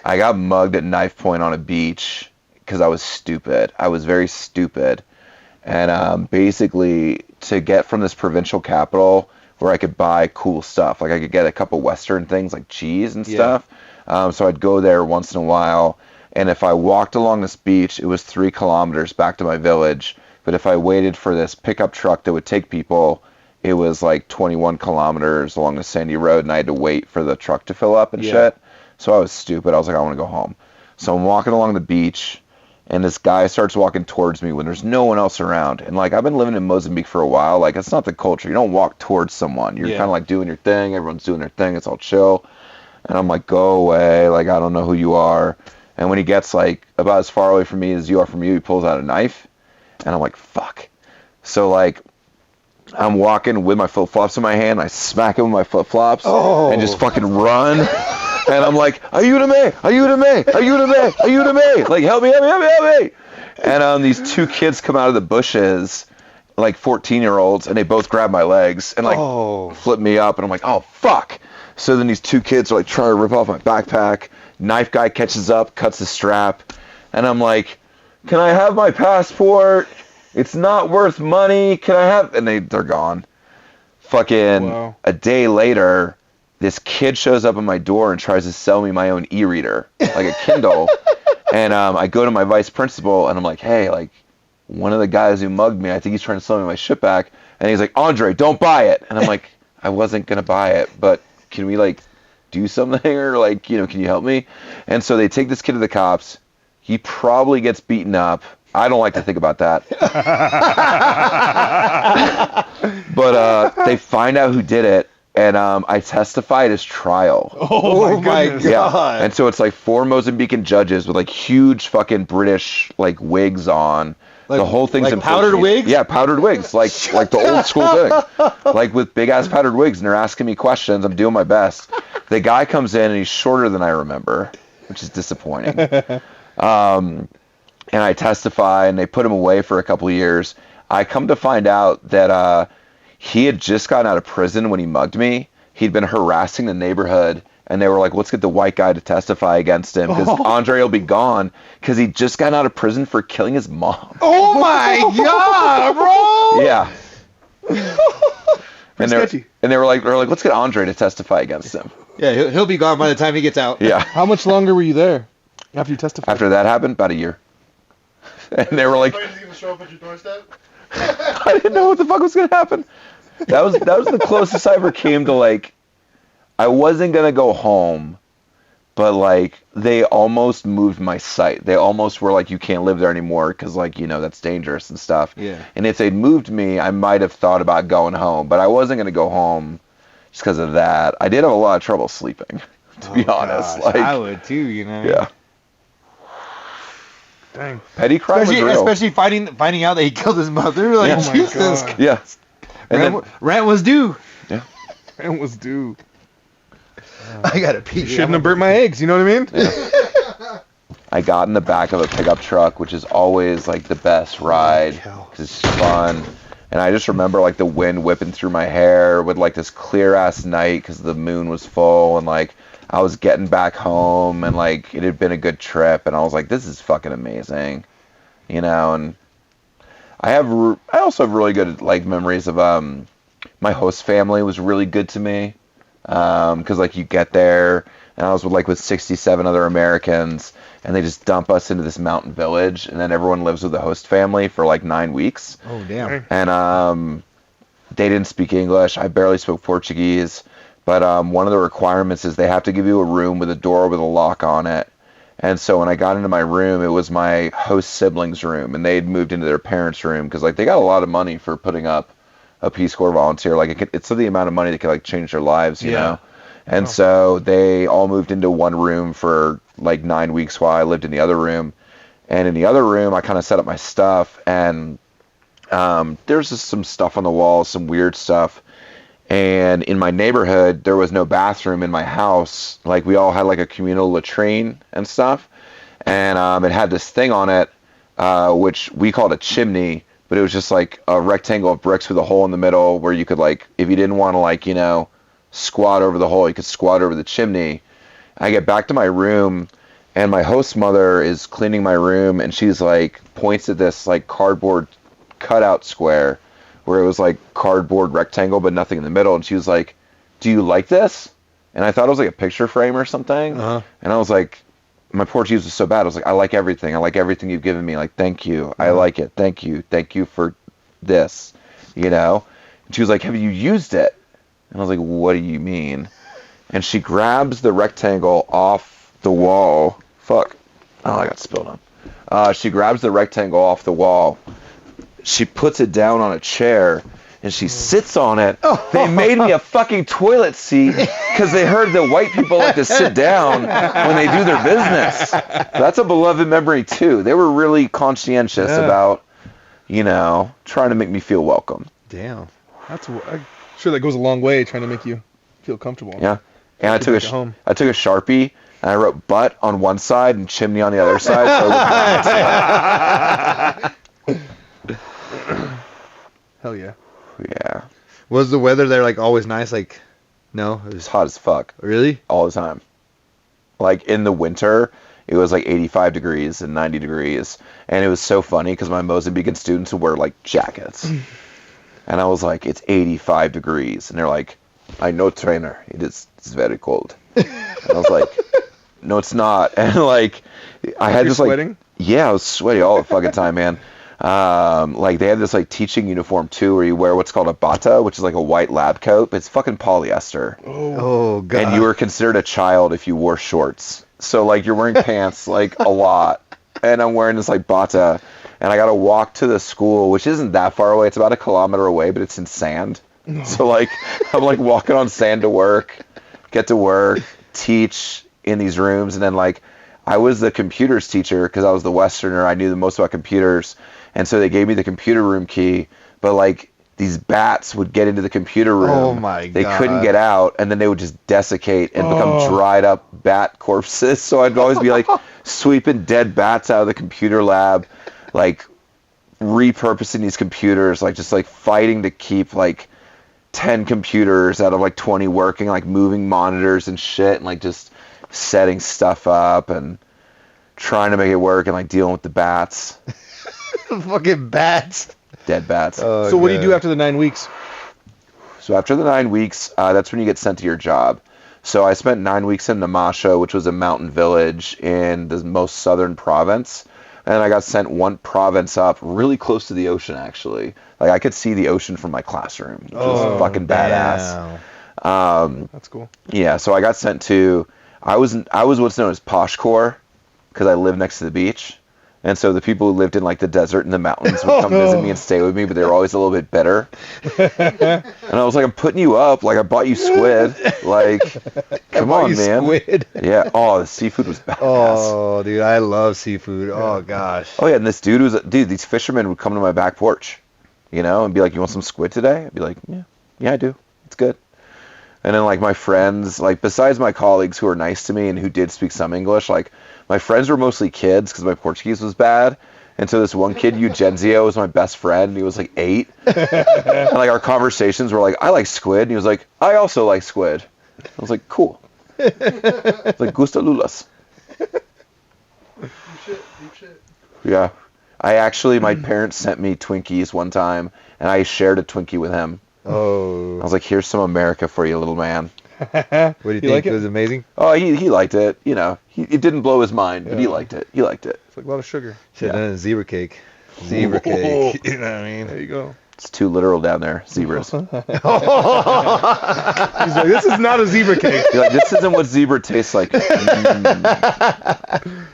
I got mugged at knife point on a beach because I was stupid. I was very stupid. And basically, to get from this provincial capital where I could buy cool stuff, like I could get a couple Western things like cheese and stuff. So I'd go there once in a while. And if I walked along this beach, it was 3 kilometers back to my village. But if I waited for this pickup truck that would take people, it was like 21 kilometers along the sandy road, and I had to wait for the truck to fill up and shit. So I was stupid. I was like, I want to go home. So I'm walking along the beach, and this guy starts walking towards me when there's no one else around. And, like, I've been living in Mozambique for a while. Like, it's not the culture. You don't walk towards someone. You're kind of, like, doing your thing. Everyone's doing their thing. It's all chill. And I'm like, go away. Like, I don't know who you are. And when he gets, like, about as far away from me as you are from you, he pulls out a knife. And I'm like, fuck. So, like, I'm walking with my flip-flops in my hand. I smack him with my flip-flops and just fucking run. And I'm like, ayúdame, ayúdame, ayúdame, ayúdame. Like, help me, help me, help me, help me. And these 2 kids come out of the bushes, like 14-year-olds, and they both grab my legs and, like, flip me up. And I'm like, oh, fuck. So then these 2 kids are, like, trying to rip off my backpack. Knife guy catches up, cuts the strap. And I'm like, can I have my passport? It's not worth money. Can I have... And they're gone. Fucking a day later, this kid shows up at my door and tries to sell me my own e-reader, like a Kindle. And I go to my vice principal, and I'm like, hey, like, one of the guys who mugged me, I think he's trying to sell me my shit back. And he's like, Andre, don't buy it. And I'm like, I wasn't going to buy it, but can we, like, do something? Or, like, you know, can you help me? And so they take this kid to the cops. He probably gets beaten up. I don't like to think about that. But they find out who did it, and I testified as trial. Oh my God. Yeah. And so it's like 4 Mozambican judges with like huge fucking British like wigs on. Like, the whole thing's like in powdered Portuguese. wigs? Yeah, powdered wigs. Like the old school thing. Like with big ass powdered wigs, and they're asking me questions. I'm doing my best. The guy comes in and he's shorter than I remember, which is disappointing. And I testify, and they put him away for a couple of years. I come to find out that he had just gotten out of prison when he mugged me. He'd been harassing the neighborhood, and they were like, let's get the white guy to testify against him, because Andre will be gone, because he'd just gotten out of prison for killing his mom. Oh my God, bro! Yeah. And they were like, let's get Andre to testify against him. Yeah, he'll be gone by the time he gets out. Yeah. How much longer were you there after you testified? After that happened, about a year. And they were like, show up at your doorstep? I didn't know what the fuck was gonna happen. That was the closest I ever came to, like, I wasn't gonna go home, but like they almost moved my site. They almost were like, you can't live there anymore because, like, you know, that's dangerous and stuff. Yeah. And if they'd moved me, I might have thought about going home, but I wasn't gonna go home just because of that. I did have a lot of trouble sleeping, to be honest. Gosh, like, I would too, you know. Yeah. Dang. Petty crime was real. Especially finding out that he killed his mother. Like, Yeah. Oh my Jesus. God. Yeah. And Rent was due. Yeah. It was due. I gotta pee. You shouldn't have burnt my eggs, you know what I mean? Yeah. I got in the back of a pickup truck, which is always like the best ride because it's fun. And I just remember like the wind whipping through my hair with like this clear ass night because the moon was full, and like I was getting back home, and like it had been a good trip, and I was like, this is fucking amazing, you know. And I also have really good like memories of my host family was really good to me, because like you get there, and I was with 67 other Americans, and they just dump us into this mountain village, and then everyone lives with the host family for like 9 weeks. Oh damn. And they didn't speak English. I barely spoke Portuguese. But one of the requirements is they have to give you a room with a door with a lock on it. And so when I got into my room, it was my host siblings' room, and they had moved into their parents' room because like they got a lot of money for putting up a Peace Corps volunteer. Like it's the amount of money that could like change their lives, you know. And so they all moved into one room for like 9 weeks while I lived in the other room. And in the other room, I kind of set up my stuff, and there's just some stuff on the walls, some weird stuff. And in my neighborhood, there was no bathroom in my house. Like, we all had, like, a communal latrine and stuff. And it had this thing on it, which we called a chimney, but it was just, like, a rectangle of bricks with a hole in the middle where you could, like, if you didn't want to, like, you know, squat over the hole, you could squat over the chimney. I get back to my room, And my host mother is cleaning my room, and she's like, points at this like cardboard cutout square where it was like cardboard rectangle but nothing in the middle, and she was like, do you like this? And I thought it was like a picture frame or something. Uh-huh. And I was like, my Portuguese was so bad. I was like, I like everything. I like everything you've given me. Like, thank you. I like it. Thank you. Thank you for this, you know? And she was like, have you used it? And I was like, what do you mean? And she grabs the rectangle off the wall. Fuck. Oh, I got spilled on. She grabs the rectangle off the wall. She puts it down on a chair, and she sits on it. They made me a fucking toilet seat because they heard that white people like to sit down when they do their business. That's a beloved memory, too. They were really conscientious about, you know, trying to make me feel welcome. Damn. I'm sure that goes a long way, trying to make you feel comfortable. Yeah. And I took a Sharpie, and I wrote butt on one side and chimney on the other side. Hell yeah. Yeah. Was the weather there like always nice? Like, no, it It's was hot as fuck. really. All the time. Like in the winter, it was like 85 degrees and 90 degrees. And it was so funny because my Mozambican students would wear like jackets. And I was like, it's 85 degrees. And they're like, I know, trainer. It's very cold. And I was like, no, it's not. And like, I had You're just like, sweating? yeah, I was sweaty all the fucking time, man. Like they had this like teaching uniform too, where you wear what's called a bata, which is like a white lab coat, but it's fucking polyester. Oh god. And you were considered a child if you wore shorts. So like you're wearing pants like a lot, and I'm wearing this like bata, and I got to walk to the school, which isn't that far away. It's about 1 kilometer away, but it's in sand. So like I'm like walking on sand to work, get to work, teach in these rooms, and then like I was the computers teacher because I was the Westerner. I knew the most about computers. And so they gave me the computer room key, but like these bats would get into the computer room. Oh my They God. couldn't get out, and then they would just desiccate and become dried up bat corpses. So I'd always be like sweeping dead bats out of the computer lab, like repurposing these computers, like just like fighting to keep like 10 computers out of like 20 working, like moving monitors and shit, and like just setting stuff up and trying to make it work and like dealing with the bats. Fucking bats. Dead bats. Oh, So what do you God. do after the 9 weeks? So after the 9 weeks, that's when you get sent to your job. So I spent 9 weeks in Namasha, which was a mountain village in the most southern province. And I got sent one province up, really close to the ocean, actually. Like I could see the ocean from my classroom, which was fucking badass. That's cool. Yeah, so I got sent to, I was what's known as Posh Core, because I lived next to the beach. And so the people who lived in like the desert and the mountains would come visit me and stay with me, but they were always a little bit bitter. And I was like, I'm putting you up. Like I bought you squid. Like, come on, man. Squid. Yeah. Oh, the seafood was badass. Oh, dude, I love seafood. Oh gosh. Oh yeah, and this these fishermen would come to my back porch, you know, and be like, you want some squid today? I'd be like, yeah, I do. It's good. And then like my friends, like besides my colleagues who were nice to me and who did speak some English, like my friends were mostly kids because my Portuguese was bad. And so this one kid, Eugenzio, was my best friend, and he was like 8. And like our conversations were like, I like squid. And he was like, I also like squid. I was like, cool. It's like, gusta lulas. Yeah. My parents sent me Twinkies one time, and I shared a Twinkie with him. Oh. I was like, here's some America for you, little man. What do you think? like It it? was amazing. Oh, he liked it. You know, it didn't blow his mind, but he liked it. He liked it. It's like a lot of sugar. Should have done a zebra cake. Zebra cake. You know what I mean? There you go. It's too literal down there, zebras. He's like, this is not a zebra cake. You're like, this isn't what zebra tastes like. Mm.